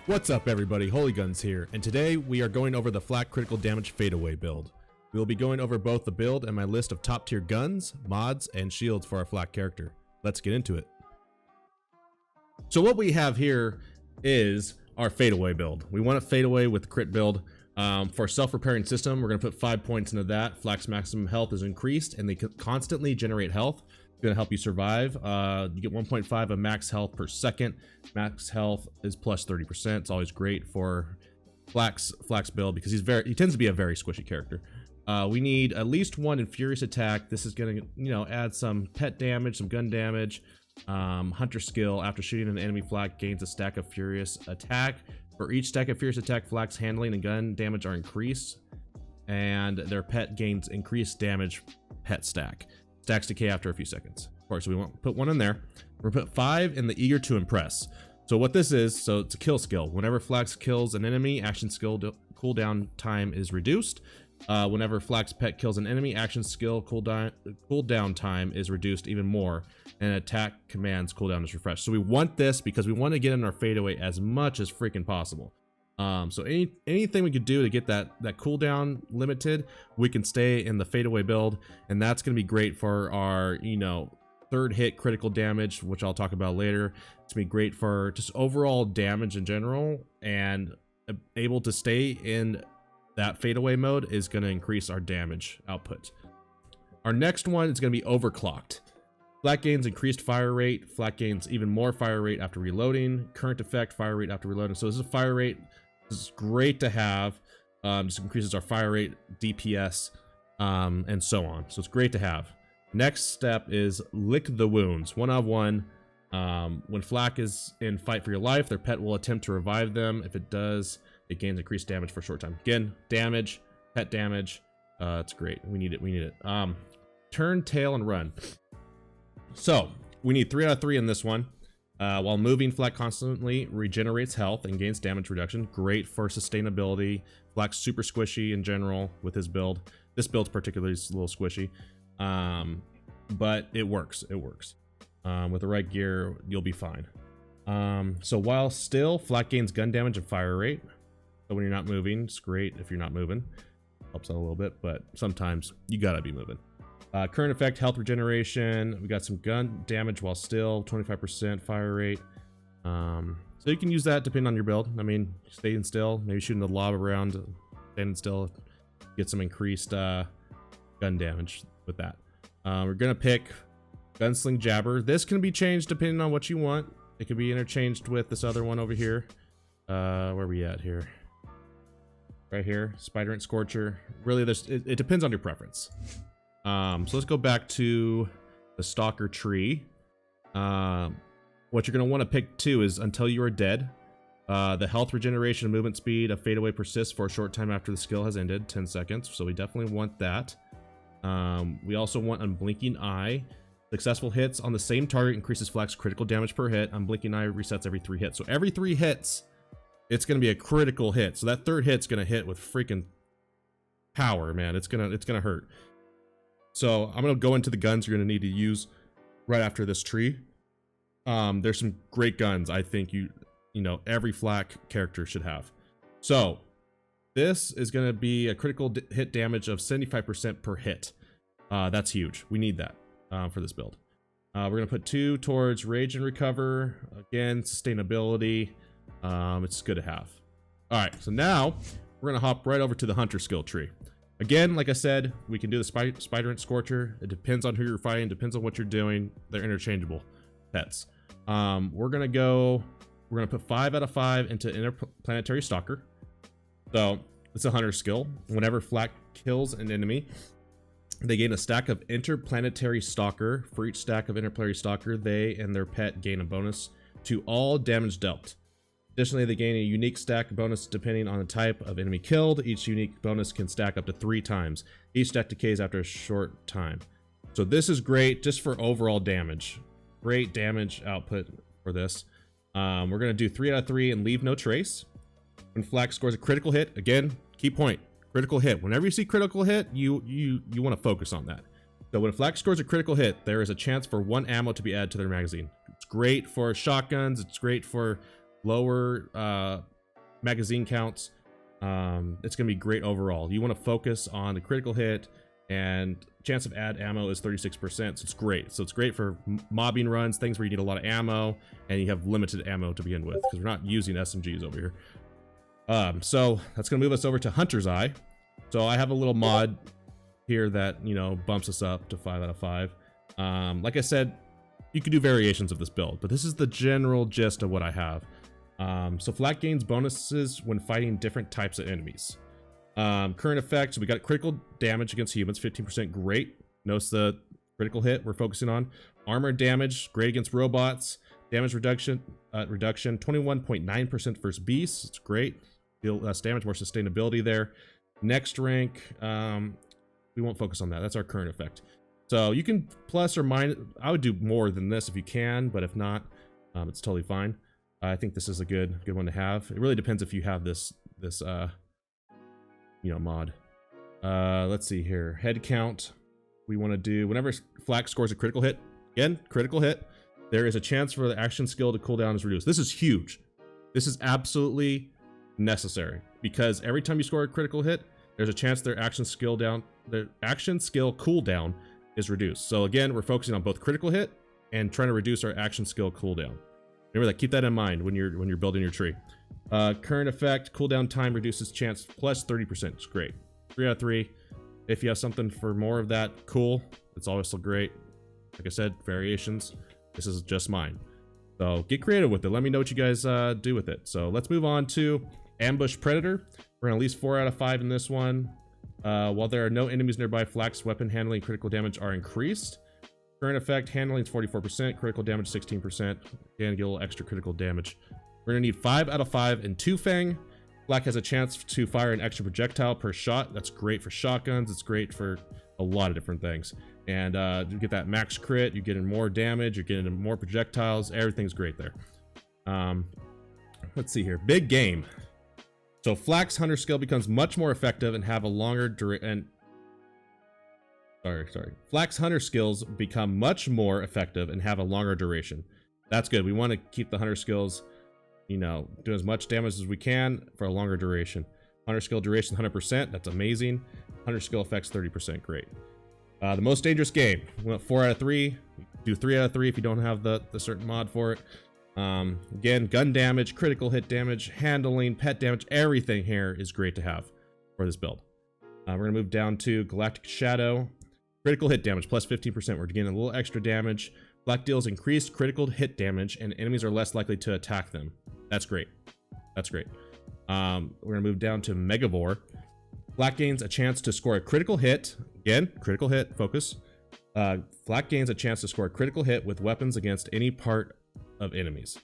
What's up everybody, Holy Guns here, and today we are going over the Flak Critical Damage Fadeaway build. We will be going over both the build and my list of top tier guns, mods, and shields for our Flak character. Let's get into it. So what we have here is our Fadeaway build. We want to fade away with the crit build. For self-repairing system, we're going to put 5 points into that. Flak's maximum health is increased and they constantly generate health. Going to help you survive. You get 1.5 of max health per second. Max health is plus 30%. It's always great for Flak's build because he tends to be a very squishy character. We need at least one in Furious Attack. This is going to add some pet damage, some gun damage. Hunter skill. After shooting an enemy, Flak gains a stack of Furious Attack. For each stack of Furious Attack, Flak's handling and gun damage are increased, and their pet gains increased damage pet stack. Stacks decay after a few seconds. Of course, we won't put one in there. We're gonna put 5 in the Eager to Impress. So what this is, so it's a kill skill. Whenever Flak kills an enemy, action skill cooldown time is reduced. Whenever Flak's pet kills an enemy, action skill cooldown time is reduced even more, and attack commands cooldown is refreshed. So we want this because we want to get in our fadeaway as much as freaking possible. So anything we could do to get that cooldown limited, we can stay in the fadeaway build, and that's going to be great for our third hit critical damage, which I'll talk about later. It's gonna be great for just overall damage in general, and able to stay in that fadeaway mode is going to increase our damage output. Our next one is going to be overclocked. Flak gains increased fire rate. Flak gains even more fire rate after reloading. Current effect, fire rate after reloading. So this is a fire rate. This is great to have. Just increases our fire rate, DPS, and so on. So it's great to have. Next step is lick the wounds. 1-on-1. When Flak is in fight for your life, their pet will attempt to revive them. If it does, it gains increased damage for a short time. Again, damage, pet damage. It's great. We need it. Turn, tail, and run. So we need 3 out of 3 in this one. While moving, Flak constantly regenerates health and gains damage reduction. Great for sustainability. Flak's super squishy in general with his build. This build's particularly a little squishy, but it works. With the right gear, you'll be fine. So while still, Flak gains gun damage and fire rate. So when you're not moving, it's great if you're not moving. Helps out a little bit, but sometimes you gotta be moving. Current effect, health regeneration. We got some gun damage while still, 25% fire rate. So you can use that depending on your build. I mean, staying still, maybe shooting the lob around, standing still, get some increased gun damage with that. We're gonna pick Gunsling Jabber. This can be changed depending on what you want. It can be interchanged with this other one over here. Where are we at here? Right here, Spider and Scorcher. Really, it depends on your preference. So let's go back to the Stalker tree. What you're going to want to pick too is Until You Are Dead. The health regeneration and movement speed of fadeaway persists for a short time after the skill has ended, 10 seconds. So we definitely want that. We also want Unblinking Eye. Successful hits on the same target increases Flak's critical damage per hit. Unblinking Eye resets every 3 hits. So every 3 hits, it's going to be a critical hit. So that third hit's going to hit with freaking power, man. It's gonna hurt. So I'm going to go into the guns you're going to need to use right after this tree. There's some great guns I think every Flak character should have. So this is going to be a critical hit damage of 75% per hit. That's huge. We need that for this build. We're going to put 2 towards Rage and Recover. Again, sustainability. It's good to have. All right, so now we're going to hop right over to the Hunter skill tree. Again, like I said, we can do the Spider and Scorcher. It depends on who you're fighting, depends on what you're doing. They're interchangeable pets. We're gonna put 5 out of 5 into Interplanetary Stalker. So it's a Hunter skill. Whenever Flak kills an enemy, they gain a stack of Interplanetary Stalker. For each stack of Interplanetary Stalker, they and their pet gain a bonus to all damage dealt. Additionally, they gain a unique stack bonus depending on the type of enemy killed. Each unique bonus can stack up to 3 times. Each stack decays after a short time. So this is great just for overall damage. Great damage output for this. We're going to do 3 out of 3 and leave no trace. When Flak scores a critical hit, again, key point, critical hit. Whenever you see critical hit, you want to focus on that. So when Flak scores a critical hit, there is a chance for 1 ammo to be added to their magazine. It's great for shotguns. It's great for lower magazine counts. It's going to be great overall. You want to focus on the critical hit, and chance of add ammo is 36%, so it's great. So it's great for mobbing runs, things where you need a lot of ammo, and you have limited ammo to begin with, because we're not using SMGs over here. So that's going to move us over to Hunter's Eye. So I have a little mod here that, you know, bumps us up to 5 out of 5. Like I said, you can do variations of this build, but this is the general gist of what I have. So Flak gains bonuses when fighting different types of enemies. Current effects, we got critical damage against humans, 15%, great. Notice the critical hit we're focusing on. Armor damage, great against robots. Damage reduction, 21.9% versus beasts, it's great. Deal less damage, more sustainability there. Next rank, we won't focus on that. That's our current effect. So you can plus or minus. I would do more than this if you can, but if not, it's totally fine. I think this is a good one to have. It really depends if you have this you know, mod. Let's see here. Head count. We want to do whenever Flak scores a critical hit. Again, critical hit. There is a chance for the action skill to cooldown is reduced. This is huge. This is absolutely necessary, because every time you score a critical hit, there's a chance their action skill cooldown is reduced. So again, we're focusing on both critical hit and trying to reduce our action skill cooldown. Remember that. Keep that in mind when you're building your tree. Current effect, cooldown time reduces chance plus 30%. It's great. 3 out of 3. If you have something for more of that, cool. It's also great. Like I said, variations. This is just mine. So get creative with it. Let me know what you guys do with it. So let's move on to Ambush Predator. We're gonna at least 4 out of 5 in this one. While there are no enemies nearby, Flak's weapon handling and critical damage are increased. Current effect, handling is 44%, critical damage 16%. Again, get a little extra critical damage. We're gonna need 5 out of 5 in Two Fang. Flak has a chance to fire an extra projectile per shot. That's great for shotguns. It's great for a lot of different things. And you get that max crit, you get in more damage, you're getting more projectiles. Everything's great there. Let's see here. Big game. So Flak's Hunter skill becomes much more effective and have a longer duration. Flak's Hunter skills become much more effective and have a longer duration. That's good. We want to keep the Hunter skills, you know, do as much damage as we can for a longer duration. Hunter skill duration 100%. That's amazing. Hunter skill effects 30%. Great. The most dangerous game. We went 4 out of 3. Do 3 out of 3 if you don't have the certain mod for it. Again, gun damage, critical hit damage, handling, pet damage. Everything here is great to have for this build. We're gonna move down to Galactic Shadow. Critical hit damage plus 15%. We're getting a little extra damage. Flak deals increased critical hit damage, and enemies are less likely to attack them. That's great. That's great. We're gonna move down to Megavore. Flak gains a chance to score a critical hit. Again, critical hit, focus. Flak gains a chance to score a critical hit with weapons against any part of enemies.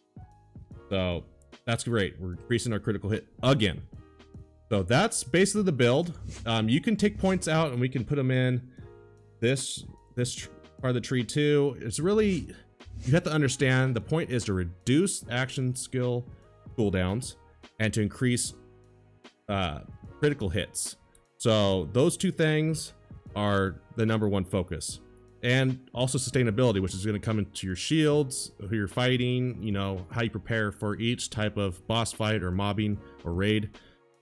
So that's great. We're increasing our critical hit again. So that's basically the build. You can take points out and we can put them in this part of the tree too. It's really, you have to understand the point is to reduce action skill cooldowns and to increase critical hits. So those two things are the #1 focus. And also sustainability, which is going to come into your shields, who you're fighting, you know, how you prepare for each type of boss fight or mobbing or raid.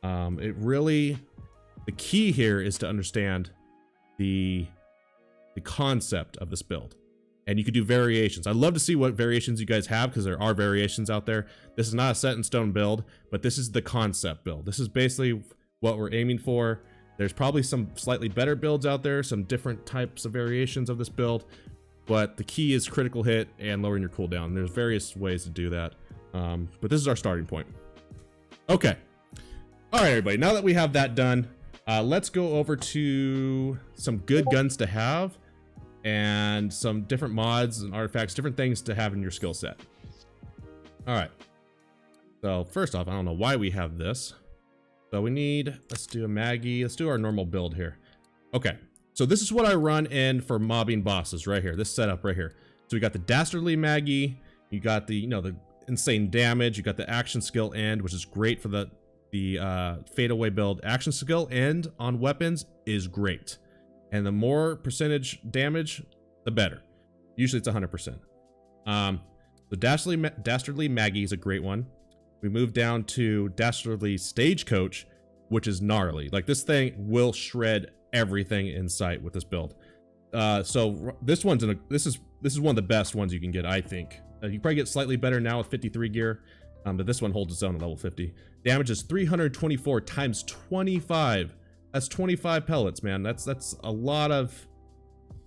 It really, the key here is to understand the concept of this build. And you could do variations. I'd love to see what variations you guys have, because there are variations out there. This is not a set in stone build, but this is the concept build. This is basically what we're aiming for. There's probably some slightly better builds out there, some different types of variations of this build, but the key is critical hit and lowering your cooldown. There's various ways to do that, but this is our starting point. Okay. All right, everybody, now that we have that done, let's go over to some good guns to have and some different mods and artifacts, different things to have in your skill set. All right. So first off, I don't know why we have this. So we need, let's do a Maggie. Let's do our normal build here. Okay, so this is what I run in for mobbing bosses right here. This setup right here. So we got the Dastardly Maggie. You got the, you know, the insane damage. You got the action skill end, which is great for the fadeaway build. Action skill end on weapons is great. And the more percentage damage, the better. Usually it's 100%. The Dastardly Maggie is a great one. We move down to Dastardly Stagecoach, which is gnarly. Like, this thing will shred everything in sight with this build. So this one's this is one of the best ones you can get, I think. You probably get slightly better now with 53 gear, but this one holds its own at level 50. Damage is 324 times 25. That's 25 pellets, man. That's a lot of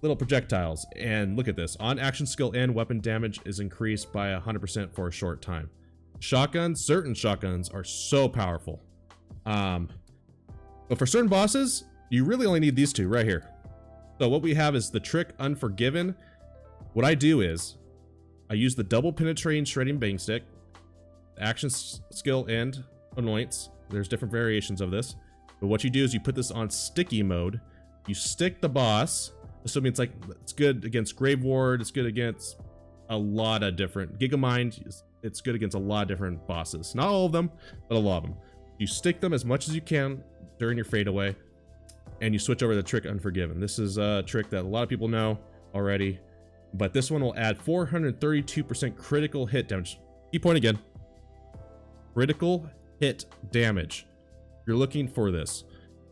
little projectiles. And look at this. On action skill and weapon damage is increased by 100% for a short time. Shotguns, certain shotguns are so powerful. But for certain bosses, you really only need these two right here. So what we have is the trick Unforgiven. What I do is I use the double penetrating shredding bang stick, action skill and annoyance. There's different variations of this. But what you do is you put this on sticky mode. You stick the boss, assuming it's good against Grave Ward, it's good against a lot of different Gigamind, it's good against a lot of different bosses. Not all of them, but a lot of them. You stick them as much as you can during your fadeaway, and you switch over to the trick Unforgiven. This is a trick that a lot of people know already, but this one will add 432% critical hit damage. Key point again. Critical hit damage. You're looking for this.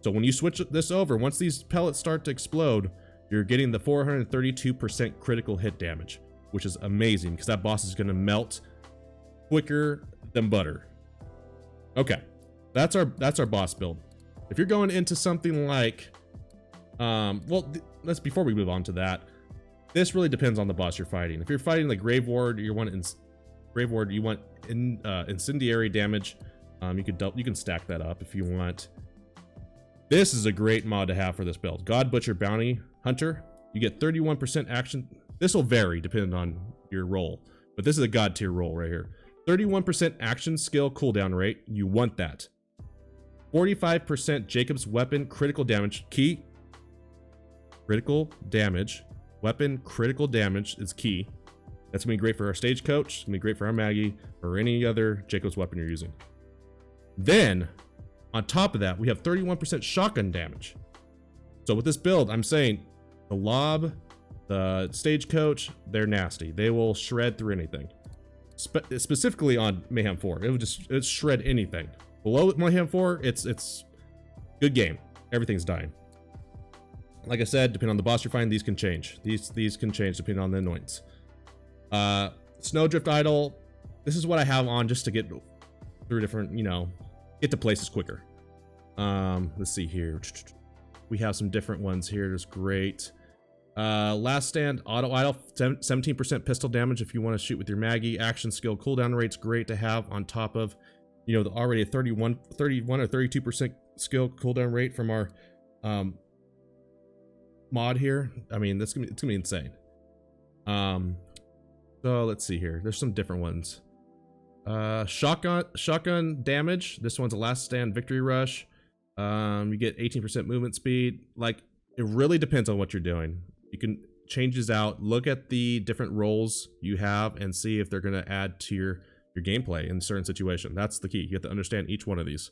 So when you switch this over, once these pellets start to explode, you're getting the 432% critical hit damage, which is amazing because that boss is going to melt quicker than butter. Okay, that's our boss build. If you're going into something like, let's before we move on to that, this really depends on the boss you're fighting. If you're fighting like Grave Ward, you want incendiary damage. You can stack that up if you want. This is a great mod to have for this build. God Butcher Bounty Hunter. You get 31% action. This will vary depending on your role, but this is a god tier role right here. 31% action skill cooldown rate. You want that. 45% Jacob's weapon critical damage. Key. Critical damage. Weapon critical damage is key. That's gonna be great for our Stagecoach. It's gonna be great for our Maggie or any other Jacob's weapon you're using. Then, on top of that, we have 31% shotgun damage. So with this build, I'm saying the Lob, the Stagecoach, they're nasty. They will shred through anything. Specifically on Mayhem 4, it'll shred anything. Below Mayhem 4, it's good game. Everything's dying. Like I said, depending on the boss you're fighting, these can change. These can change depending on the annoyance. Snowdrift Idol. This is what I have on just to get through different, get to places quicker. Let's see here. We have some different ones here. There's great. Last Stand Auto Idol, 17% pistol damage if you want to shoot with your Maggie. Action skill cooldown rate's great to have on top of, already a 31 or 32% skill cooldown rate from our mod here. I mean, it's gonna be insane. So let's see here. There's some different ones. Shotgun damage. This one's a Last Stand Victory Rush. You get 18% movement speed. Like, it really depends on what you're doing. You can change these out, look at the different roles you have, and see if they're going to add to your gameplay in a certain situation. That's the key. You have to understand each one of these.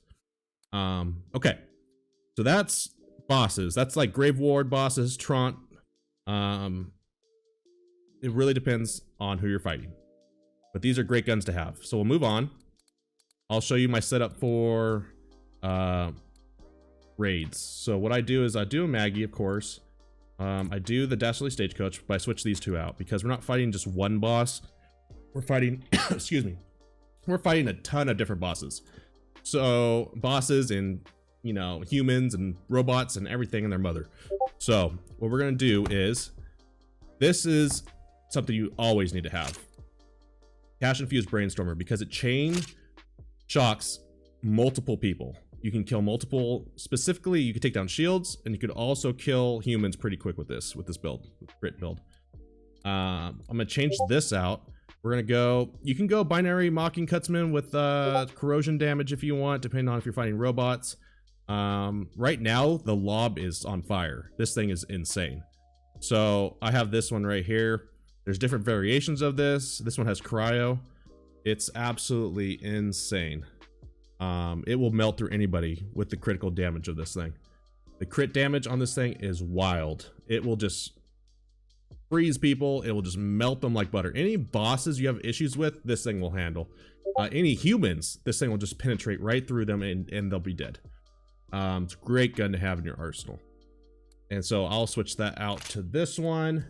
Okay, so that's bosses. That's like Grave Ward bosses, Traunt. It really depends on who you're fighting. But these are great guns to have. So we'll move on. I'll show you my setup for raids. So what I do is I do a Maggie, of course. I do the Dastardly Stagecoach, but I switch these two out because we're not fighting just one boss. We're fighting, excuse me, we're fighting a ton of different bosses. So bosses and, humans and robots and everything and their mother. So what we're going to do is, this is something you always need to have. Cash Infused Brainstormer, because it chain shocks multiple people. You can kill multiple, specifically you can take down shields, and you could also kill humans pretty quick with this build, crit build. I'm gonna change this out. We're gonna go, you can go Binary Mocking Cutsman with corrosion damage if you want, depending on if you're fighting robots. Right now the Lob is on fire. This thing is insane. So I have this one right here. There's different variations of this. This one has cryo. It's absolutely insane. It will melt through anybody with the critical damage of this thing. The crit damage on this thing is wild. It will just freeze people. It will just melt them like butter. Any bosses you have issues with, this thing will handle. Any humans, this thing will just penetrate right through them and they'll be dead. It's a great gun to have in your arsenal. And so I'll switch that out to this one.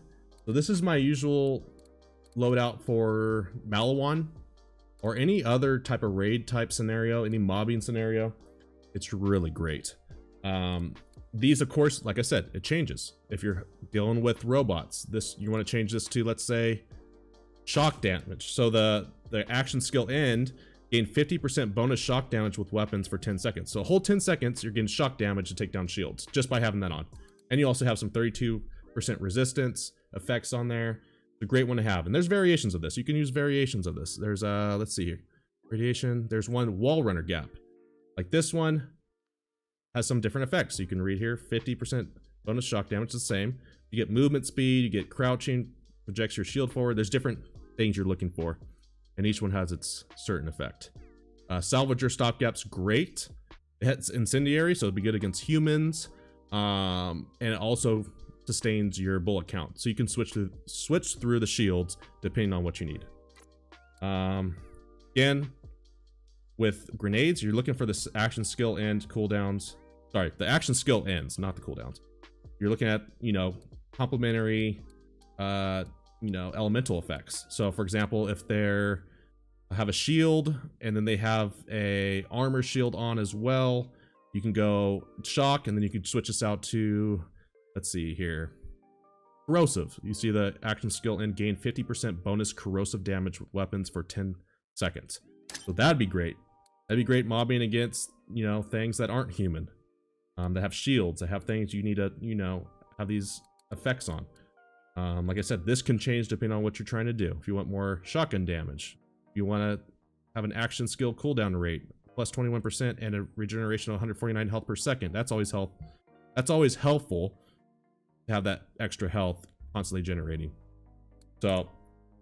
So this is my usual loadout for Malawan or any other type of raid type scenario, any mobbing scenario. It's really great. These, of course, like I said, it changes. If you're dealing with robots, you want to change this to, let's say, shock damage. So the action skill end, gain 50% bonus shock damage with weapons for 10 seconds. So a whole 10 seconds, you're getting shock damage to take down shields just by having that on. And you also have some 32% resistance effects on there. It's a great one to have. And there's variations of this. You can use variations of this. There's let's see here. Radiation. There's one wall runner gap. Like this one has some different effects. So you can read here, 50% bonus shock damage, the same. You get movement speed, you get crouching, projects your shield forward. There's different things you're looking for. And each one has its certain effect. Salvager stopgap's great. It's incendiary, so it'd be good against humans. And it also sustains your bullet count, so you can switch through the shields depending on what you need. Again, with grenades, you're looking for this action skill end cooldowns. Sorry, the action skill ends, not the cooldowns. You're looking at, complementary, elemental effects. So, for example, if they're have a shield and then they have a armor shield on as well, you can go shock, and then you can switch this out to, let's see here, corrosive. You see the action skill end, gain 50% bonus corrosive damage with weapons for 10 seconds. So that'd be great. That'd be great mobbing against, things that aren't human. That have shields, that have things you need to, have these effects on. Like I said, this can change depending on what you're trying to do. If you want more shotgun damage, if you want to have an action skill cooldown rate, plus 21% and a regeneration of 149 health per second. That's always helpful to have that extra health constantly generating. So,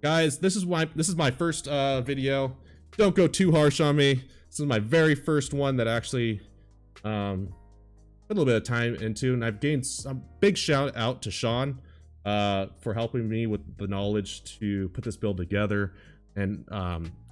guys, this is my first video. Don't go too harsh on me. This is my very first one that actually put a little bit of time into, and I've gained some big shout out to Sean for helping me with the knowledge to put this build together, and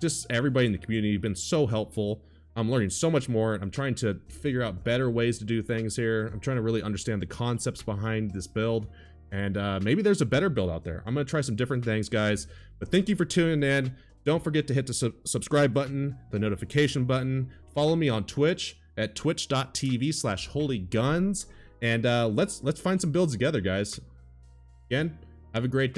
just everybody in the community. You've been so helpful. I'm learning so much more. I'm trying to figure out better ways to do things here. I'm trying to really understand the concepts behind this build, and maybe there's a better build out there. I'm gonna try some different things, guys, but thank you for tuning in. Don't forget to hit the subscribe button, the notification button. Follow me on Twitch at twitch.tv/holyguns, and let's find some builds together, guys. Again, have a great day.